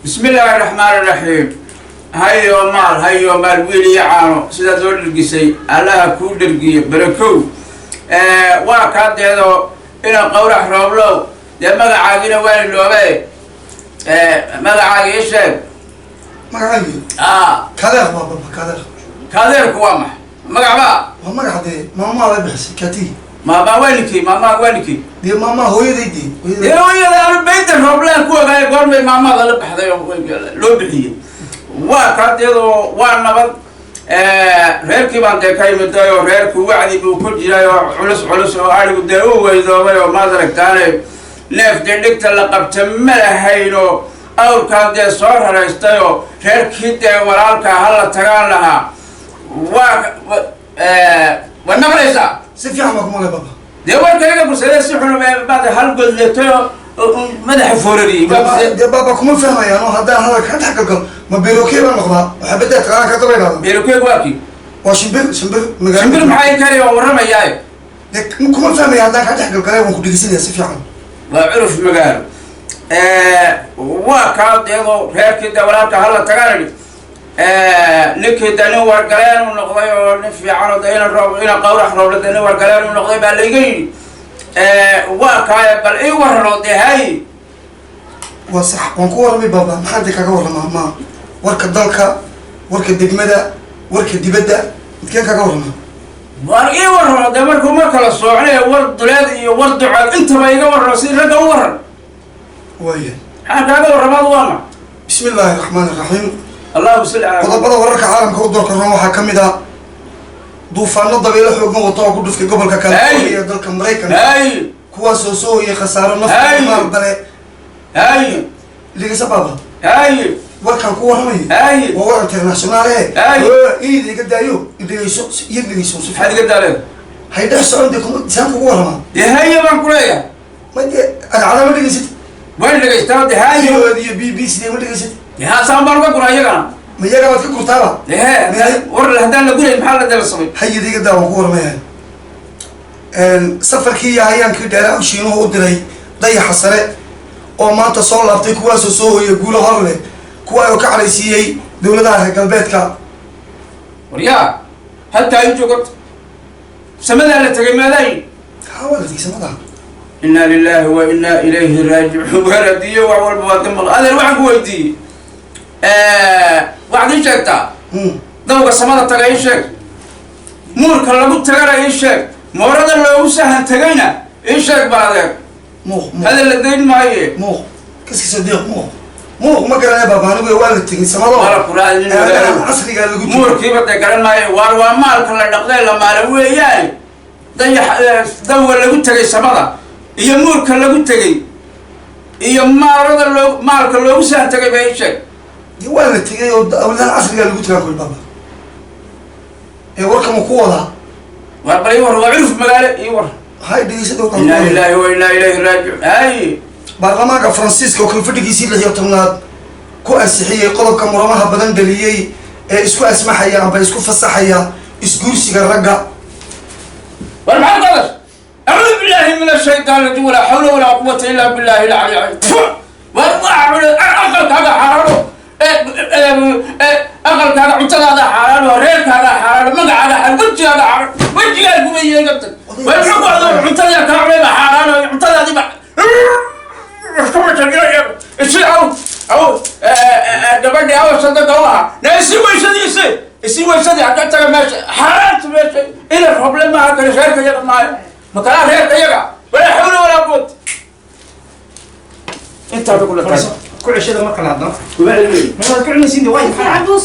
بسم الله الرحمن الرحيم. هاي مال ويلي عانو سيدا دور القسي الله كل درقية بركو واكاد يدو إنا قورح روبلو يا مقا عاقنا وين اللوبي مقا عاقي إيشاك مقا عاقي؟ كادر بابا كادر كوامح مقا با مقا حدي ماما الله بحسي كاتي ماما وينكي دي ماما هوي دي هوي أنا بيت الروبلان كوا غاي قرمي ماما غلب حدا لو بحيه واكاد يدو وانا reerkii baan dee ka imidday oo reerku wacdi buu ku jiray oo culus oo arigu dee u weydoobay oo maad aragtaane neef dee dhigta la qabta ma lahayno awrkaan dee soo raraystay oo reerkii dee walaalka hala tagaan lahaa waa naqlaysaa si fiican baa kumale baba dee warkayga bursadee si xun baad hal godletay oo madaxa foorariyey dee baba kuma fahmayaan oo haddaan hadalka ka dhex galgal ma beerokee baa noqdaa waxaa bedel taqaana ka daba idhaahda beerokeeg waa kii waa shimbir shimbir maxay kari oo warramayaaye dee kuma fahmaya haddaan ka dhex galgalay waan ku dhegeysanaya si fiican waa curuf magaalo waa kaa deedoo reerkii dee walaalka hala tagaan ninkii dee nin wargaleen u noqday oo nin fiican oo dee ina qawrax roobla dee nin wargaleen u noqday baa layga yidhi waa kaaya bal ii warrano dee hay waa sax waan ku warramay baba maxaan dee kaga warramaa ma warka dalka warka degmada warka dibadda midkeen kaga warramaa war ii warrano dee markuu ma kala soocnay war duleed iyo war ducood intaba iga warrano si ragga u warran waaya maxaan kaaga warramaad waama bismi illaahi raxmaani raxiim allahuma salli calaa qodobada wararka caalamka u doorka roon waxaa ka mid ah duufaano dabeelo xoogan wata oo ku dhuftay gobolka California ee dalka Mareykanka kuwaasoo soo hoyay khasaaro naf iyo maal bale ligasa baba warkaan ku warramay waa war international idiga daayo idhegeyso maxaad iga daaleen hay dhex socon dee saan kugu warramaa dee haye baan ku leeyahay ma dee agcada ma dhegeysatid waan dhegeystaa dee haye iyo BBC ma dhegeysatid haasaan baan uga gura iyagana ma iyaga baad ka gurtaaba war haddaan la gurayn maxaa la daba samay hayadiga daa waan ku warramaya safarkii iyo hayaankii dheeraa u shiinuhu u diray dayaxa sare oo maanta soo laabtay kuwaasoo soo hoyay guulo hor leh kuwa oo ka cadhaysiiyey dowladaha reer galbeedka waryaa halkaa i joogod samadaa la tegay maadaay waa la tegay samadaa inaa lilaahi wa inaa ilayhi raajicuun waaradiyo wax walba waa ka maqan adeer waxaan ku weydiiyey waxaad ii sheegtaa dawga samada taga ii sheeg muurka lagu tagana ii sheeg moorada loogu sahan tegayna ii sheeg ba adeer هذا اللي دين معي مو كيس صديق مو ما قال أنا بابا أنا ولا تيجي سماه ولا قرآن أنا عصري قال لقول مور كيف تقرن معي واروا مال كل النقدين لما لو ياي ضيع دور اللي قلت لي سماه هي مور كل اللي قلت لي هي ما رد اللي مال كل اللي وسه تجي بيشك ولا تيجي ولا عصري قال لقول تقول بابا هي وركم قوة وابري ور عرف مقالة يور هاي دي سيدو إنا لله وإنا إليه راجعون هاي برلمانka Francisco kan fadhigiisii la yirtanaad ku ansixiyay qodobka muramaha badan galiyay ee isku asmaxaya aba isku fasaxaya isguursiga ragga war maxaa qadas a'uudu billahi minash shaytaani rajiim wala hawla wala quwwata illa billahi al-'ali al-'azim war aqalkaaga xaraaro aqalkaaga cuntadaada xaraaro reerkaaga xaraaro magacaaga xaraaro wajigaaga kuma yeegata way xukuucda cuntada ka cunayba xaraaro cuntadaadi ba gabadhi awa sadaka u ahaa na isi weysadii hadda taga meesha xaaraanta meesha ina problem maaha kale reerka yaga maayo makalaa reerka yaga walaa xawla walaa quwata intaada kula tahay ku ceshada marka la hadlo kuma celinayo ma ku celinaysiin way